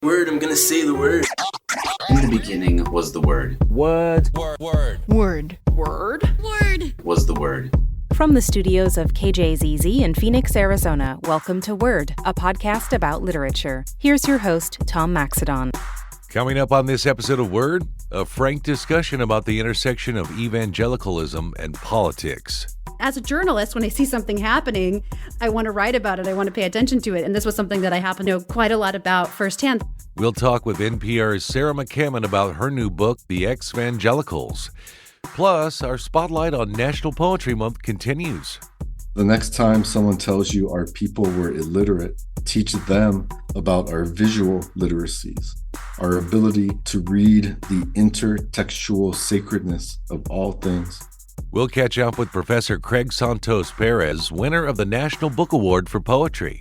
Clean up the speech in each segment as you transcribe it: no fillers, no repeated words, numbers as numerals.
Word, I'm gonna say the word. In the beginning was the Word. Word. Was the Word. From the studios of KJZZ in Phoenix, Arizona, welcome to Word, a podcast about literature. Here's your host, Tom Maxedon. Coming up on this episode of Word, a frank discussion about the intersection of evangelicalism and politics. As a journalist, when I see something happening, I want to write about it. I want to pay attention to it. And this was something that I happen to know quite a lot about firsthand. We'll talk with NPR's Sarah McCammon about her new book, The Evangelicals. Plus, our spotlight on National Poetry Month continues. The next time someone tells you our people were illiterate, teach them about our visual literacies, our ability to read the intertextual sacredness of all things. We'll catch up with Professor Craig Santos Perez, winner of the National Book Award for Poetry.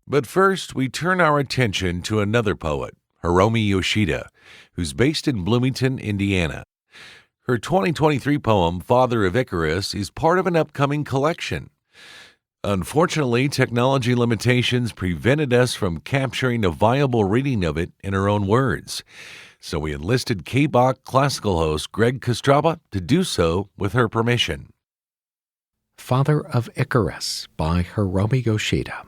But first, we turn our attention to another poet, Hiromi Yoshida, who's based in Bloomington, Indiana. Her 2023 poem, Father of Icarus, is part of an upcoming collection. Unfortunately, technology limitations prevented us from capturing a viable reading of it in her own words. So we enlisted K-Bach classical host Greg Kostraba to do so with her permission. Father of Icarus by Hiromi Yoshida.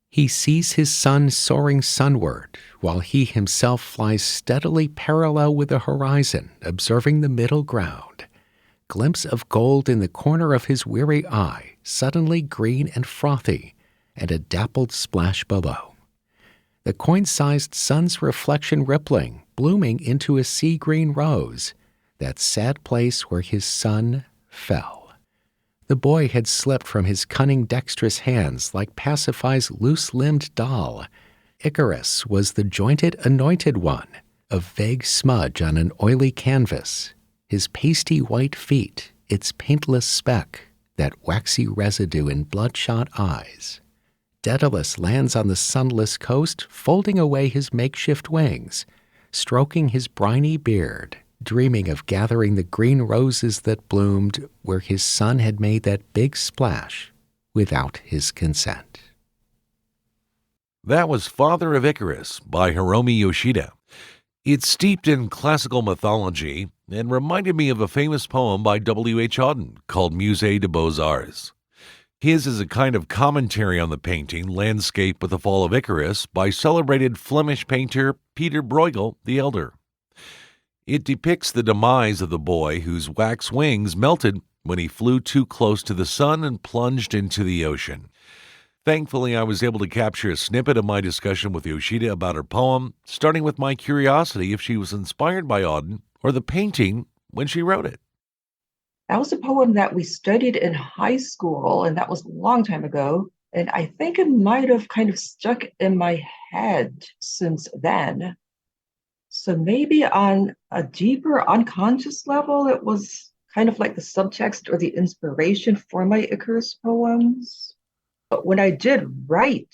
He sees his sun soaring sunward, while he himself flies steadily parallel with the horizon, observing the middle ground. Glimpse of gold in the corner of his weary eye, suddenly green and frothy, and a dappled splash below. The coin-sized sun's reflection rippling, blooming into a sea-green rose, that sad place where his sun fell. The boy had slipped from his cunning dexterous hands like Pasiphae's loose-limbed doll. Icarus was the jointed anointed one, a vague smudge on an oily canvas. His pasty white feet, its paintless speck, that waxy residue in bloodshot eyes. Daedalus lands on the sunless coast, folding away his makeshift wings, stroking his briny beard, dreaming of gathering the green roses that bloomed where his son had made that big splash without his consent. That was Father of Icarus by Hiromi Yoshida. It's steeped in classical mythology and reminded me of a famous poem by W.H. Auden called Musée des Beaux-Arts. His is a kind of commentary on the painting Landscape with the Fall of Icarus by celebrated Flemish painter Peter Bruegel the Elder. It depicts the demise of the boy whose wax wings melted when he flew too close to the sun and plunged into the ocean. Thankfully, I was able to capture a snippet of my discussion with Yoshida about her poem, starting with my curiosity if she was inspired by Auden or the painting when she wrote it. That was a poem that we studied in high school, and that was a long time ago. And I think it might have kind of stuck in my head since then. So maybe on a deeper unconscious level, it was kind of like the subtext or the inspiration for my Icarus poems. But when I did write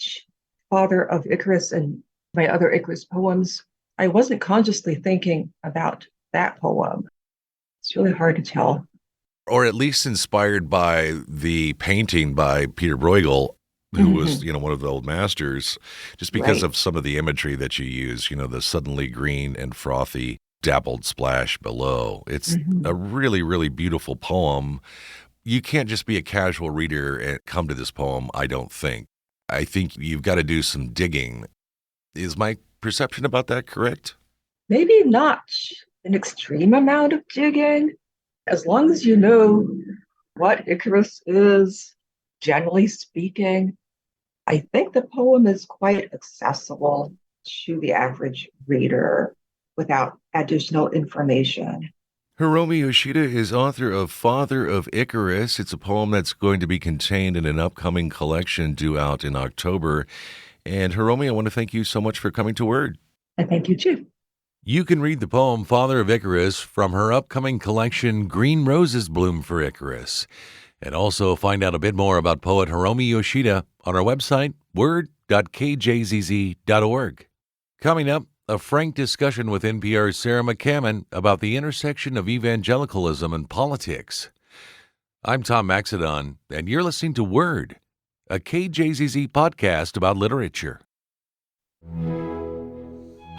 Father of Icarus and my other Icarus poems, I wasn't consciously thinking about that poem. It's really hard to tell. Or at least inspired by the painting by Peter Bruegel, who was, one of the old masters, just because of some of the imagery that you use, the suddenly green and frothy dappled splash below. It's a really, really beautiful poem. You can't just be a casual reader and come to this poem, I don't think. I think you've got to do some digging. Is my perception about that correct? Maybe not an extreme amount of digging. As long as you know what Icarus is, generally speaking, I think the poem is quite accessible to the average reader without additional information. Hiromi Yoshida is author of Father of Icarus. It's a poem that's going to be contained in an upcoming collection due out in October. And Hiromi, I want to thank you so much for coming to Word. And thank you, too. You can read the poem Father of Icarus from her upcoming collection Green Roses Bloom for Icarus, and also find out a bit more about poet Hiromi Yoshida on our website, word.kjzz.org. Coming up, a frank discussion with NPR's Sarah McCammon about the intersection of evangelicalism and politics. I'm Tom Maxedon, and you're listening to Word, a KJZZ podcast about literature.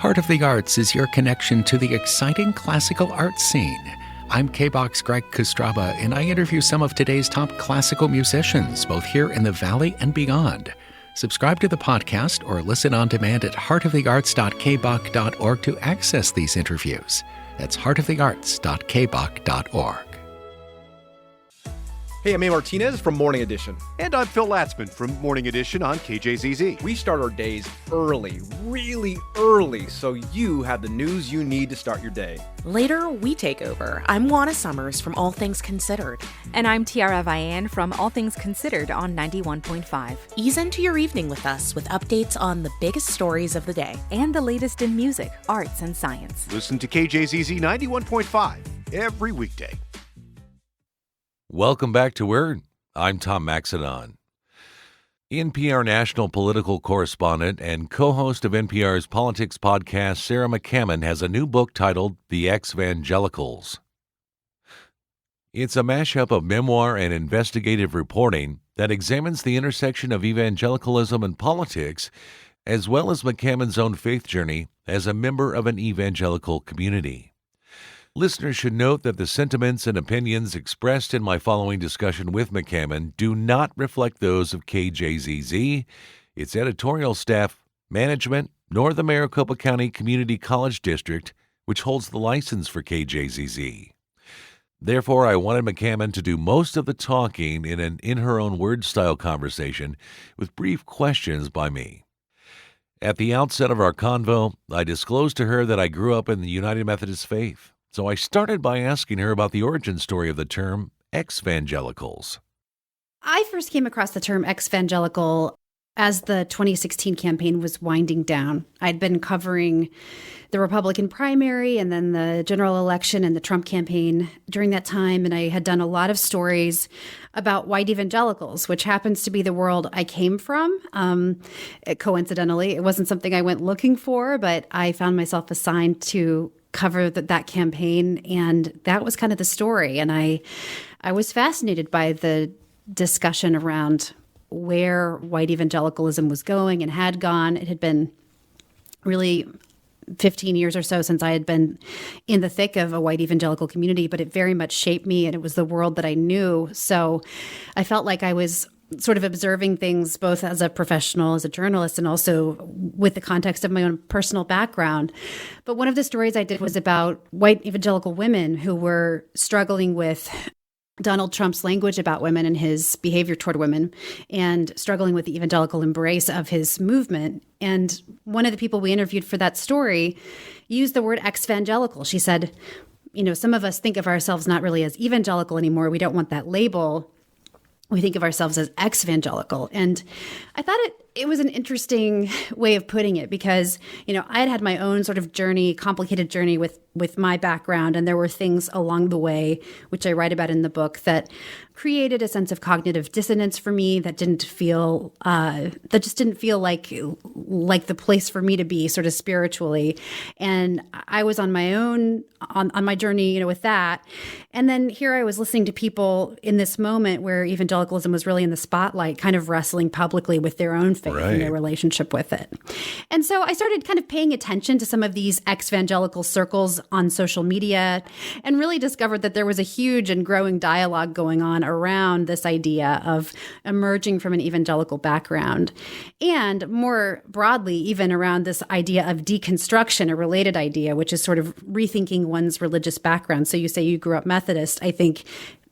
Heart of the Arts is your connection to the exciting classical arts scene. I'm K-Box Greg Kostraba, and I interview some of today's top classical musicians, both here in the Valley and beyond. Subscribe to the podcast or listen on demand at heartofthearts.kbach.org to access these interviews. That's heartofthearts.kbach.org. Hey, I'm A. Martinez from Morning Edition. And I'm Phil Latzman from Morning Edition on KJZZ. We start our days early, really early, so you have the news you need to start your day. Later, we take over. I'm Juana Summers from All Things Considered. And I'm Tiara Vian from All Things Considered on 91.5. Ease into your evening with us with updates on the biggest stories of the day. And the latest in music, arts, and science. Listen to KJZZ 91.5 every weekday. Welcome back to Word. I'm Tom Maxidon. NPR National Political Correspondent and co-host of NPR's politics podcast, Sarah McCammon, has a new book titled The Evangelicals. It's a mashup of memoir and investigative reporting that examines the intersection of evangelicalism and politics, as well as McCammon's own faith journey as a member of an evangelical community. Listeners should note that the sentiments and opinions expressed in my following discussion with McCammon do not reflect those of KJZZ, its editorial staff, management, nor the Maricopa County Community College District, which holds the license for KJZZ. Therefore, I wanted McCammon to do most of the talking in an in-her-own-word-style conversation with brief questions by me. At the outset of our convo, I disclosed to her that I grew up in the United Methodist faith. So I started by asking her about the origin story of the term evangelicals. I first came across the term evangelical as the 2016 campaign was winding down. I'd been covering the Republican primary and then the general election and the Trump campaign during that time, and I had done a lot of stories about white evangelicals, which happens to be the world I came from. Coincidentally, it wasn't something I went looking for, but I found myself assigned to cover that campaign, and that was kind of the story. And I was fascinated by the discussion around where white evangelicalism was going and had gone. It had been really 15 years or so since I had been in the thick of a white evangelical community, but it very much shaped me, and it was the world that I knew. So I felt like I was sort of observing things both as a professional, as a journalist, and also with the context of my own personal background. But one of the stories I did was about white evangelical women who were struggling with Donald Trump's language about women and his behavior toward women, and struggling with the evangelical embrace of his movement. And one of the people we interviewed for that story used the word ex-evangelical. She said, some of us think of ourselves not really as evangelical anymore. We don't want that label. We think of ourselves as ex-evangelical. And I thought it was an interesting way of putting it because, I had my own sort of journey, complicated journey with my background. And there were things along the way, which I write about in the book, that created a sense of cognitive dissonance for me that just didn't feel like the place for me to be sort of spiritually. And I was on my own, on my journey, with that. And then here I was listening to people in this moment where evangelicalism was really in the spotlight, kind of wrestling publicly with their own faith and their relationship with it. And so I started kind of paying attention to some of these ex-evangelical circles on social media and really discovered that there was a huge and growing dialogue going on around this idea of emerging from an evangelical background. And more broadly, even around this idea of deconstruction, a related idea, which is sort of rethinking one's religious background. So you say you grew up Methodist. I think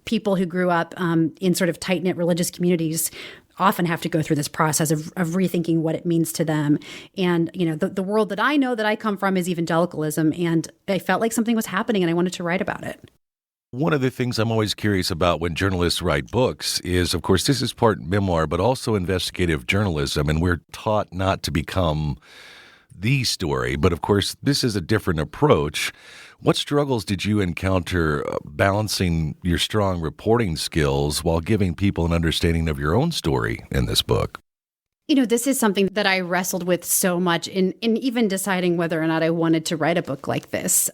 people who grew up in sort of tight-knit religious communities often have to go through this process of rethinking what it means to them. And, the world that I know that I come from is evangelicalism. And I felt like something was happening and I wanted to write about it. One of the things I'm always curious about when journalists write books is, of course, this is part memoir, but also investigative journalism. And we're taught not to become the story. But of course, this is a different approach. What struggles did you encounter balancing your strong reporting skills while giving people an understanding of your own story in this book? This is something that I wrestled with so much in even deciding whether or not I wanted to write a book like this.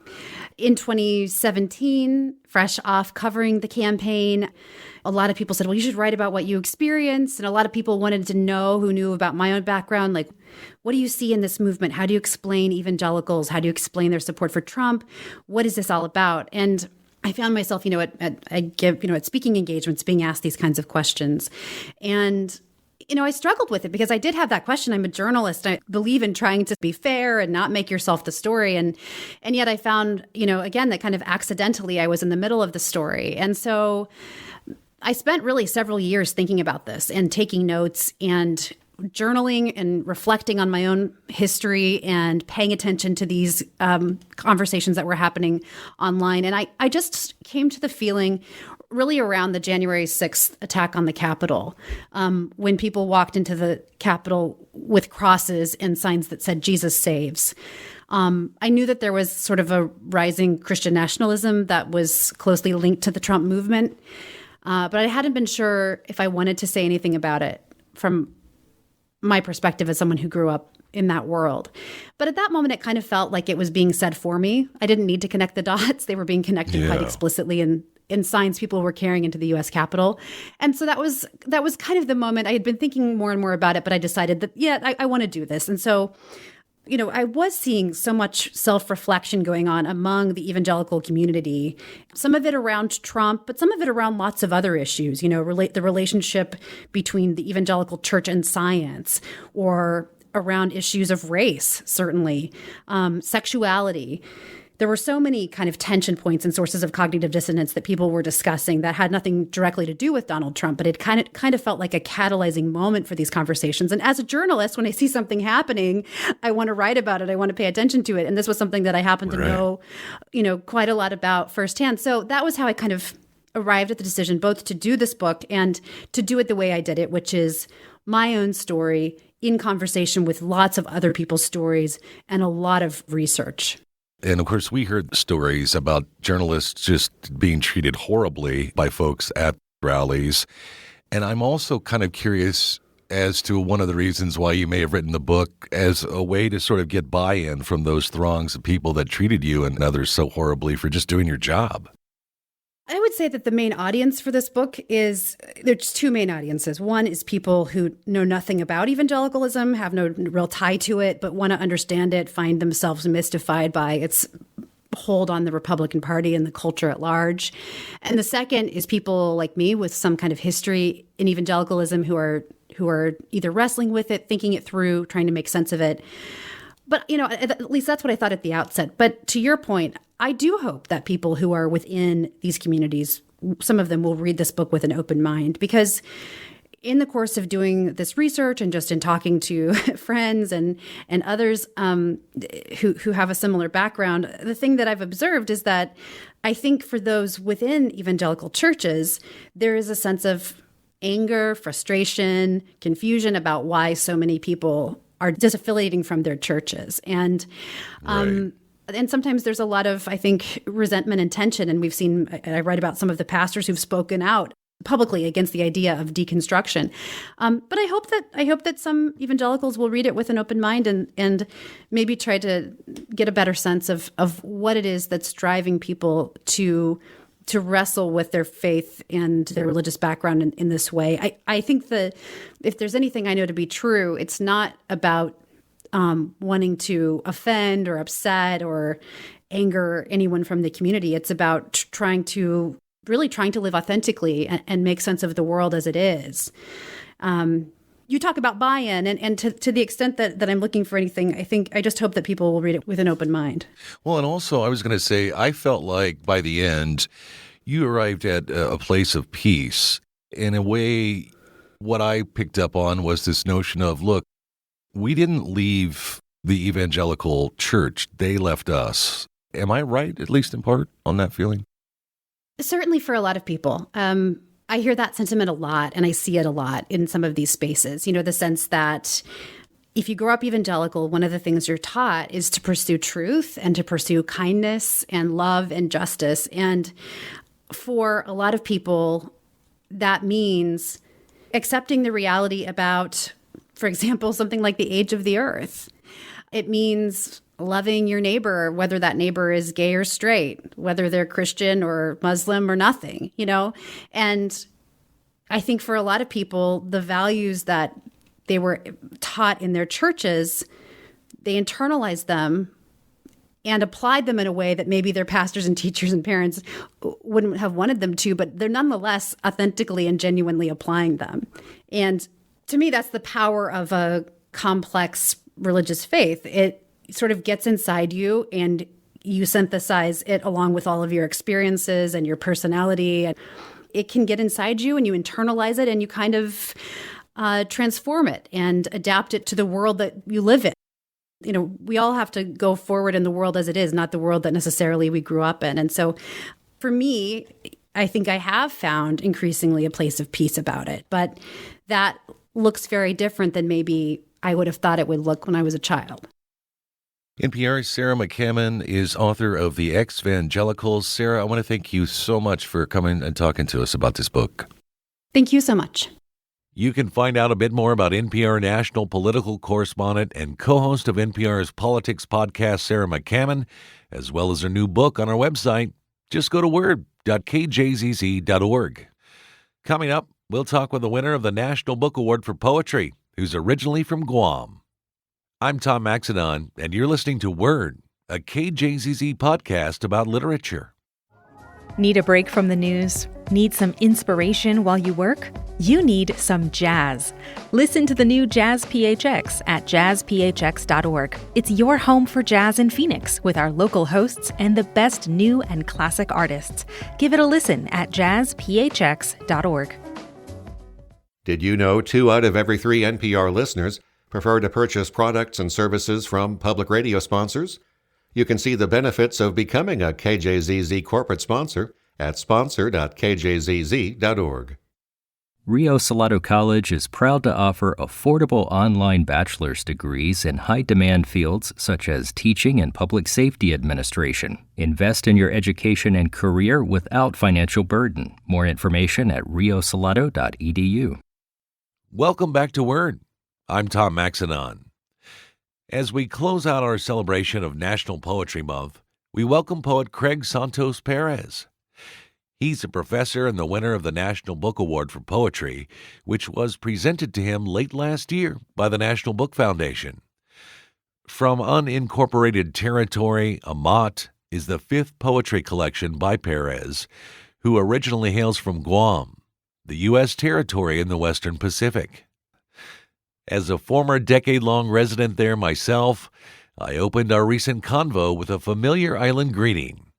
In 2017, fresh off covering the campaign, a lot of people said, well, you should write about what you experienced. And a lot of people wanted to know, who knew about my own background, like, what do you see in this movement? How do you explain evangelicals? How do you explain their support for Trump? What is this all about? And I found myself, at speaking engagements being asked these kinds of questions. And I struggled with it because I did have that question. I'm a journalist. I believe in trying to be fair and not make yourself the story. And yet I found, again, that kind of accidentally I was in the middle of the story. And so I spent really several years thinking about this and taking notes and journaling and reflecting on my own history and paying attention to these conversations that were happening online. And I just came to the feeling really around the January 6th attack on the Capitol, when people walked into the Capitol with crosses and signs that said, Jesus saves. I knew that there was sort of a rising Christian nationalism that was closely linked to the Trump movement, but I hadn't been sure if I wanted to say anything about it from my perspective as someone who grew up in that world. But at that moment, it kind of felt like it was being said for me. I didn't need to connect the dots. They were being connected quite explicitly in signs people were carrying into the U.S. Capitol. And so that was kind of the moment. I had been thinking more and more about it, but I decided that, I want to do this. And so, I was seeing so much self-reflection going on among the evangelical community, some of it around Trump, but some of it around lots of other issues, the relationship between the evangelical church and science, or around issues of race, certainly, sexuality. There were so many kind of tension points and sources of cognitive dissonance that people were discussing that had nothing directly to do with Donald Trump, but it kind of felt like a catalyzing moment for these conversations. And as a journalist, when I see something happening, I want to write about it. I want to pay attention to it. And this was something that I happened to know, quite a lot about firsthand. So that was how I kind of arrived at the decision both to do this book and to do it the way I did it, which is my own story in conversation with lots of other people's stories and a lot of research. And of course, we heard stories about journalists just being treated horribly by folks at rallies. And I'm also kind of curious as to one of the reasons why you may have written the book as a way to sort of get buy-in from those throngs of people that treated you and others so horribly for just doing your job. I would say that the main audience for this book there's two main audiences. One is people who know nothing about evangelicalism, have no real tie to it, but want to understand it, find themselves mystified by its hold on the Republican Party and the culture at large. And the second is people like me with some kind of history in evangelicalism who are either wrestling with it, thinking it through, trying to make sense of it. But, at least that's what I thought at the outset. But to your point, I do hope that people who are within these communities, some of them will read this book with an open mind, because in the course of doing this research and just in talking to friends and others who have a similar background, the thing that I've observed is that I think for those within evangelical churches, there is a sense of anger, frustration, confusion about why so many people are disaffiliating from their churches. And and sometimes there's a lot of, I think, resentment and tension. And I read about some of the pastors who've spoken out publicly against the idea of deconstruction. But I hope that some evangelicals will read it with an open mind and maybe try to get a better sense of what it is that's driving people to wrestle with their faith and their religious background in this way. I think that if there's anything I know to be true, it's not about wanting to offend or upset or anger anyone from the community. It's about trying to live authentically and make sense of the world as it is. You talk about buy-in, and to the extent that I'm looking for anything, I just hope that people will read it with an open mind. Well, and also I was going to say, I felt like by the end, you arrived at a place of peace. In a way, what I picked up on was this notion of, look, we didn't leave the evangelical church. They left us. Am I right, at least in part, on that feeling? Certainly for a lot of people. I hear that sentiment a lot, and I see it a lot in some of these spaces. The sense that if you grow up evangelical, one of the things you're taught is to pursue truth and to pursue kindness and love and justice. And for a lot of people, that means accepting the reality about for example, something like the age of the earth. It means loving your neighbor, whether that neighbor is gay or straight, whether they're Christian or Muslim or nothing, And I think for a lot of people, the values that they were taught in their churches, they internalized them and applied them in a way that maybe their pastors and teachers and parents wouldn't have wanted them to, but they're nonetheless authentically and genuinely applying them. And to me, that's the power of a complex religious faith. It sort of gets inside you and you synthesize it along with all of your experiences and your personality. It can get inside you and you internalize it and you kind of transform it and adapt it to the world that you live in. We all have to go forward in the world as it is, not the world that necessarily we grew up in. And so for me, I think I have found increasingly a place of peace about it. But that looks very different than maybe I would have thought it would look when I was a child. NPR's Sarah McCammon is author of The Evangelicals. Sarah, I want to thank you so much for coming and talking to us about this book. Thank you so much. You can find out a bit more about NPR National Political Correspondent and co-host of NPR's Politics podcast, Sarah McCammon, as well as her new book on our website. Just go to word.kjzz.org. Coming up, we'll talk with the winner of the National Book Award for Poetry, who's originally from Guam. I'm Tom Maxedon, and you're listening to Word, a KJZZ podcast about literature. Need a break from the news? Need some inspiration while you work? You need some jazz. Listen to the new Jazz PHX at jazzphx.org. It's your home for jazz in Phoenix with our local hosts and the best new and classic artists. Give it a listen at jazzphx.org. Did you know 2 out of every 3 NPR listeners prefer to purchase products and services from public radio sponsors? You can see the benefits of becoming a KJZZ corporate sponsor at sponsor.kjzz.org. Rio Salado College is proud to offer affordable online bachelor's degrees in high-demand fields such as teaching and public safety administration. Invest in your education and career without financial burden. More information at riosalado.edu. Welcome back to Word. I'm Tom Maxedon. As we close out our celebration of National Poetry Month, we welcome poet Craig Santos Perez. He's a professor and the winner of the National Book Award for Poetry, which was presented to him late last year by the National Book Foundation. From Unincorporated Territory, Amat is the 5th poetry collection by Perez, who originally hails from Guam, the U.S. territory in the Western Pacific. As a former decade-long resident there myself, I opened our recent convo with a familiar island greeting.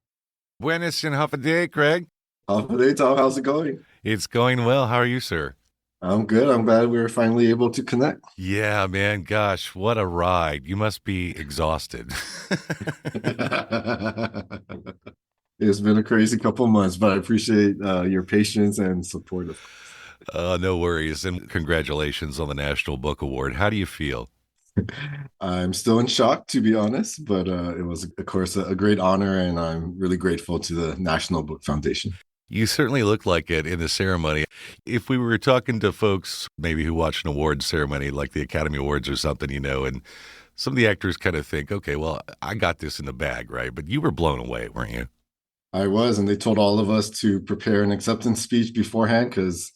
Buenas and half a day, Craig. Half a day, Tom. How's it going? It's going well. How are you, sir? I'm good. I'm glad we were finally able to connect. Yeah, man. Gosh, what a ride. You must be exhausted. It's been a crazy couple months, but I appreciate your patience and support. No worries. And congratulations on the National Book Award. How do you feel? I'm still in shock, to be honest, but it was, of course, a great honor, and I'm really grateful to the National Book Foundation. You certainly look like it in the ceremony. If we were talking to folks maybe who watch an awards ceremony like the Academy Awards or something, and some of the actors kind of think, okay, well, I got this in the bag, right? But you were blown away, weren't you? I was, and they told all of us to prepare an acceptance speech beforehand because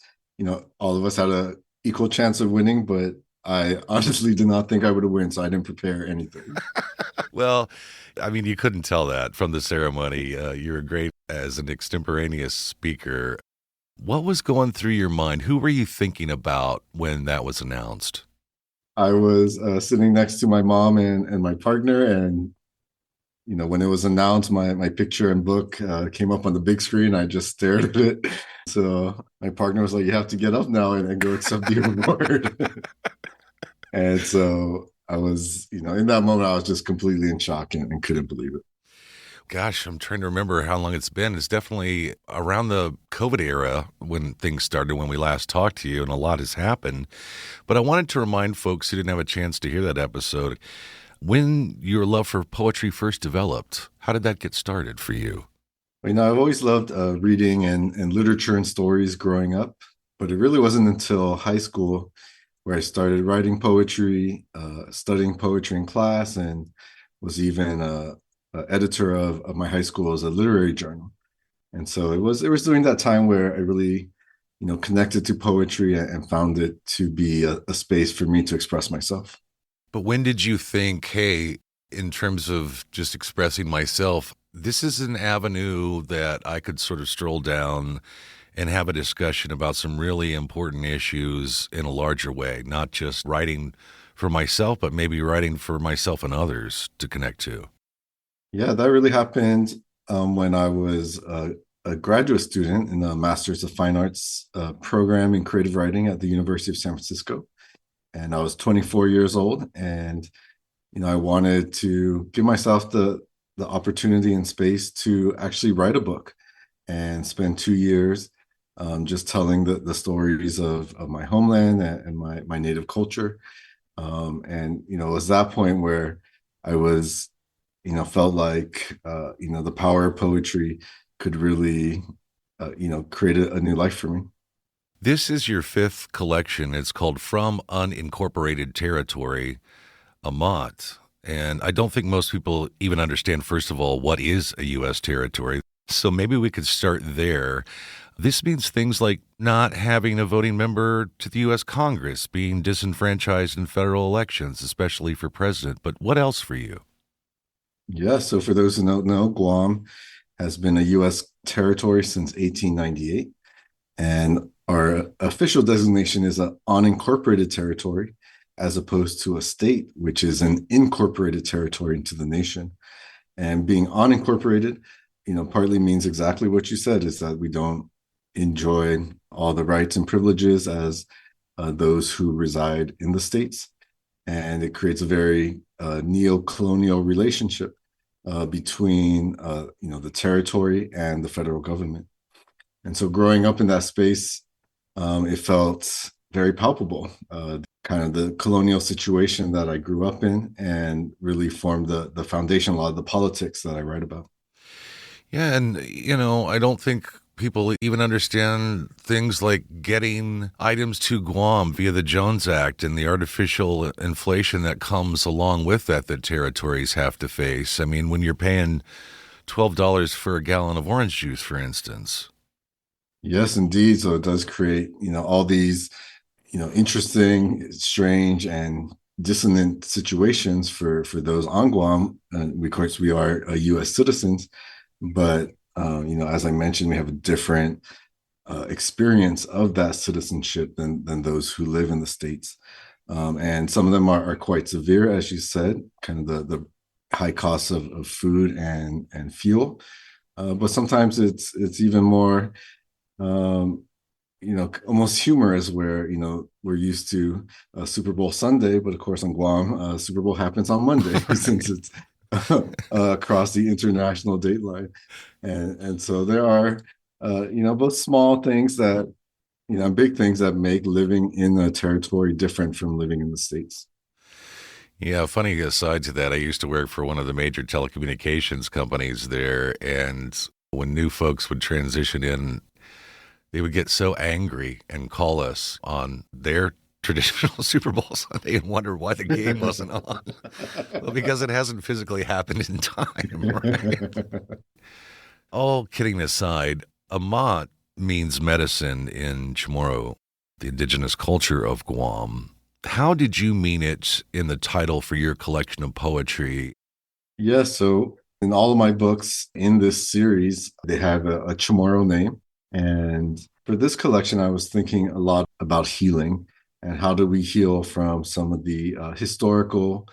all of us had an equal chance of winning, but I honestly did not think I would have won, so I didn't prepare anything. Well, I mean, you couldn't tell that from the ceremony. You were great as an extemporaneous speaker. What was going through your mind? Who were you thinking about when that was announced? I was sitting next to my mom and my partner, and when it was announced, my picture and book came up on the big screen. I just stared at it. So my partner was like, you have to get up now and go accept the award. And so I was, in that moment, I was just completely in shock and couldn't believe it. Gosh, I'm trying to remember how long it's been. It's definitely around the COVID era when things started, when we last talked to you, and a lot has happened. But I wanted to remind folks who didn't have a chance to hear that episode, when your love for poetry first developed, how did that get started for you? I've always loved reading and literature and stories growing up, but it really wasn't until high school where I started writing poetry, studying poetry in class, and was even a editor of my high school as a literary journal. And so it was during that time where I really, connected to poetry and found it to be a space for me to express myself. But when did you think, hey, in terms of just expressing myself, this is an avenue that I could sort of stroll down and have a discussion about some really important issues in a larger way, not just writing for myself, but maybe writing for myself and others to connect to? Yeah, that really happened when I was a graduate student in the Master's of Fine Arts program in creative writing at the University of San Francisco. And I was 24 years old, and I wanted to give myself the opportunity and space to actually write a book and spend 2 years just telling the stories of my homeland and my native culture. And it was that point where I was, felt like, the power of poetry could really, create a new life for me. This is your fifth collection. It's called From Unincorporated Territory, Amat. And I don't think most people even understand, first of all, what is a U.S. territory. So maybe we could start there. This means things like not having a voting member to the U.S. Congress, being disenfranchised in federal elections, especially for president. But what else for you? Yeah, so for those who don't know, Guam has been a U.S. territory since 1898. And our official designation is an unincorporated territory, as opposed to a state, which is an incorporated territory into the nation. And being unincorporated, partly means exactly what you said, is that we don't enjoy all the rights and privileges as those who reside in the states. And it creates a very neo-colonial relationship between, the territory and the federal government. And so growing up in that space, it felt very palpable, kind of the colonial situation that I grew up in, and really formed the foundation, a lot of the politics that I write about. Yeah, and, I don't think people even understand things like getting items to Guam via the Jones Act and the artificial inflation that comes along with that territories have to face. I mean, when you're paying $12 for a gallon of orange juice, for instance. Yes, indeed. So it does create, all these, interesting, strange, and dissonant situations for those on Guam. And of course, we are U.S. citizens, but as I mentioned, we have a different experience of that citizenship than those who live in the states. And some of them are quite severe, as you said, kind of the high costs of food and fuel. But sometimes it's even more almost humorous, where, we're used to Super Bowl Sunday, but of course on Guam, Super Bowl happens on Monday since it's across the international date line. And so there are, both small things that, big things that make living in a territory different from living in the States. Yeah, funny aside to that, I used to work for one of the major telecommunications companies there, and when new folks would transition in, they would get so angry and call us on their traditional Super Bowl Sunday and wonder why the game wasn't on. Well, because it hasn't physically happened in time, right? All kidding aside, Amat means medicine in Chamorro, the indigenous culture of Guam. How did you mean it in the title for your collection of poetry? Yes, so in all of my books in this series, they have a Chamorro name. And for this collection, I was thinking a lot about healing and how do we heal from some of the historical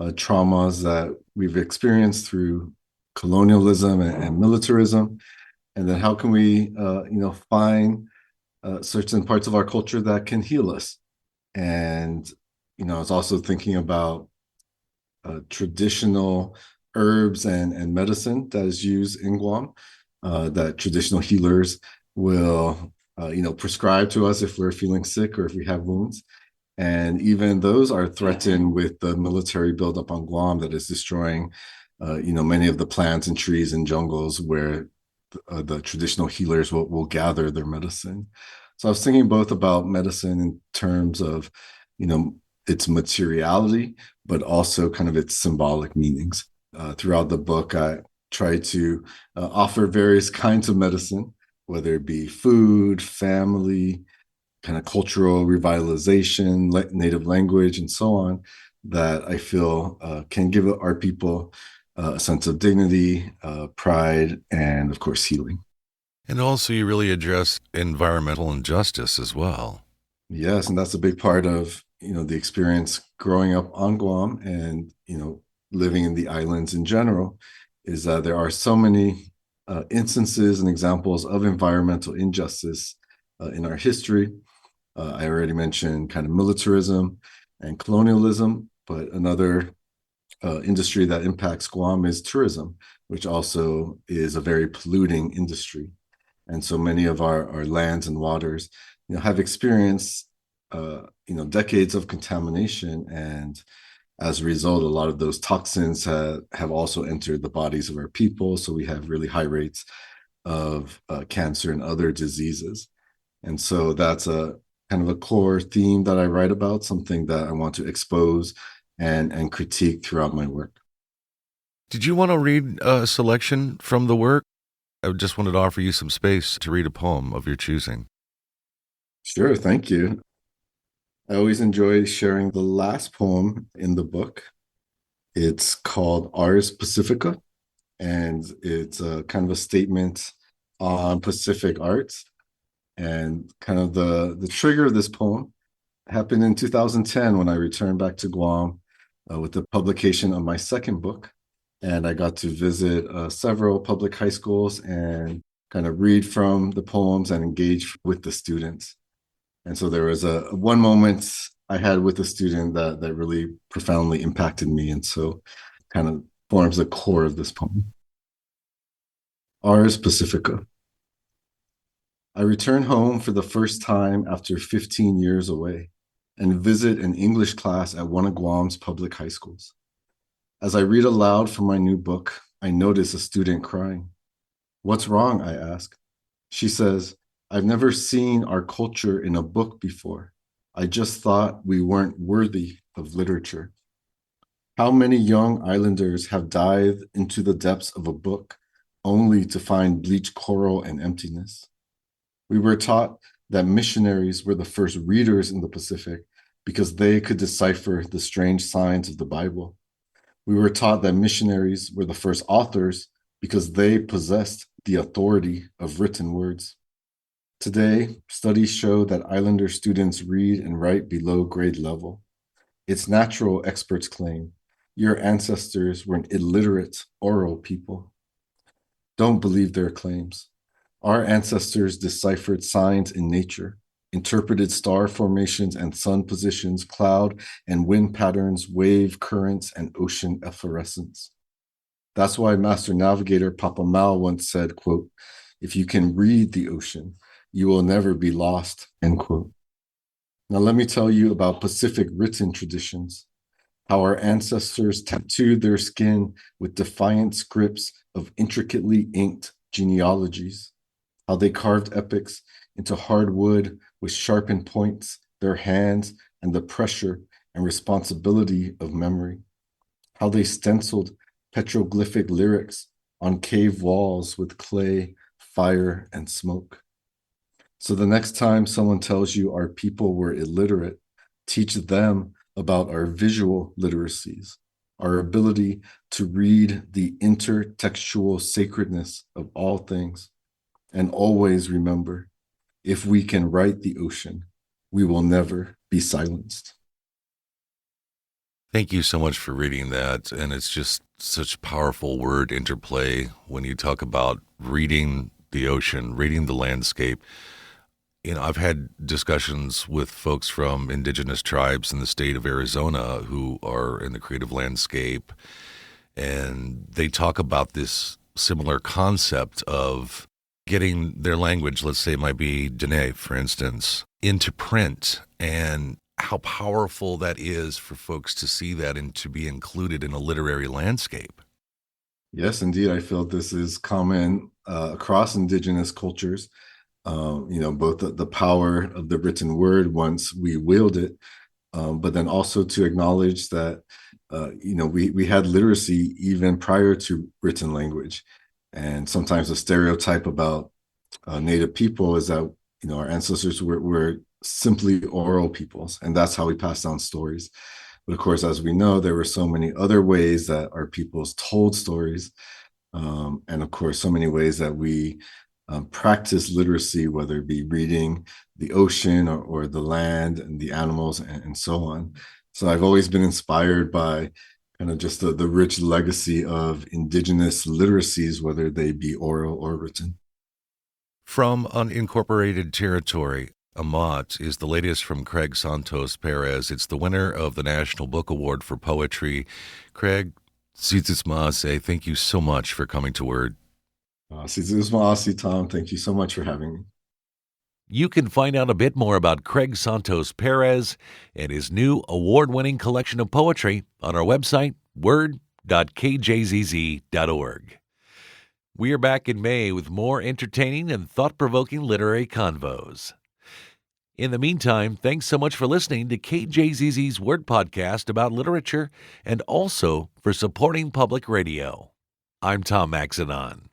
traumas that we've experienced through colonialism and militarism. And then how can we, find certain parts of our culture that can heal us. And, I was also thinking about traditional herbs and medicine that is used in Guam, that traditional healers will, prescribe to us if we're feeling sick or if we have wounds. And even those are threatened with the military buildup on Guam that is destroying, many of the plants and trees and jungles where the traditional healers will gather their medicine. So I was thinking both about medicine in terms of, its materiality, but also kind of its symbolic meanings. Throughout the book, I try to offer various kinds of medicine, whether it be food, family, kind of cultural revitalization, native language, and so on, that I feel can give our people a sense of dignity, pride, and of course, healing. And also, you really address environmental injustice as well. Yes, and that's a big part of the experience growing up on Guam and living in the islands in general, is that there are so many instances and examples of environmental injustice in our history. I already mentioned kind of militarism and colonialism, but another industry that impacts Guam is tourism, which also is a very polluting industry. And so many of our lands and waters, have experienced, decades of contamination. And as a result, a lot of those toxins have also entered the bodies of our people. So we have really high rates of cancer and other diseases. And so that's a kind of a core theme that I write about, something that I want to expose and critique throughout my work. Did you want to read a selection from the work? I just wanted to offer you some space to read a poem of your choosing. Sure, thank you. I always enjoy sharing the last poem in the book. It's called Ars Pacifica, and it's a kind of a statement on Pacific arts. And kind of the trigger of this poem happened in 2010 when I returned back to Guam with the publication of my second book. And I got to visit several public high schools and kind of read from the poems and engage with the students. And so there was a one moment I had with a student that really profoundly impacted me. And so kind of forms the core of this poem. Ars Pacifica. I return home for the first time after 15 years away and visit an English class at one of Guam's public high schools. As I read aloud from my new book, I notice a student crying. "What's wrong?" I ask. She says, "I've never seen our culture in a book before. I just thought we weren't worthy of literature." How many young islanders have dived into the depths of a book only to find bleached coral and emptiness? We were taught that missionaries were the first readers in the Pacific because they could decipher the strange signs of the Bible. We were taught that missionaries were the first authors because they possessed the authority of written words. Today, studies show that Islander students read and write below grade level. It's natural, experts claim. Your ancestors were an illiterate oral people. Don't believe their claims. Our ancestors deciphered signs in nature, interpreted star formations and sun positions, cloud and wind patterns, wave currents, and ocean efflorescence. That's why Master Navigator Papa Mal once said, quote, "If you can read the ocean, you will never be lost," end quote. Now let me tell you about Pacific written traditions, how our ancestors tattooed their skin with defiant scripts of intricately inked genealogies, how they carved epics into hard wood with sharpened points, their hands, and the pressure and responsibility of memory, how they stenciled petroglyphic lyrics on cave walls with clay, fire, and smoke. So the next time someone tells you our people were illiterate, teach them about our visual literacies, our ability to read the intertextual sacredness of all things. And always remember, if we can write the ocean, we will never be silenced. Thank you so much for reading that. And it's just such powerful word interplay when you talk about reading the ocean, reading the landscape. I've had discussions with folks from indigenous tribes in the state of Arizona who are in the creative landscape, and they talk about this similar concept of getting their language, let's say it might be Dene, for instance, into print, and how powerful that is for folks to see that and to be included in a literary landscape. Yes, indeed. I feel this is common across indigenous cultures. Both the power of the written word once we wield it, but then also to acknowledge that, we had literacy even prior to written language. And sometimes a stereotype about Native people is that, our ancestors were simply oral peoples, and that's how we pass down stories. But of course, as we know, there were so many other ways that our peoples told stories. And of course, so many ways that we practice literacy, whether it be reading the ocean or the land and the animals and so on. So I've always been inspired by kind of just the rich legacy of indigenous literacies, whether they be oral or written. From unincorporated territory, Amat is the latest from Craig Santos Perez. It's the winner of the National Book Award for Poetry. Craig, Sitsismaase, thank you so much for coming to Word. Sitsismaase, Tom, thank you so much for having me. You can find out a bit more about Craig Santos Perez and his new award-winning collection of poetry on our website, word.kjzz.org. We are back in May with more entertaining and thought-provoking literary convos. In the meantime, thanks so much for listening to KJZZ's Word Podcast about literature and also for supporting public radio. I'm Tom Maxidon.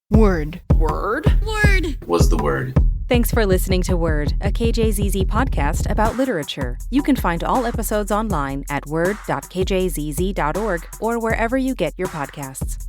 Word. Word? Word was the word. Thanks for listening to Word, a KJZZ podcast about literature. You can find all episodes online at word.kjzz.org or wherever you get your podcasts.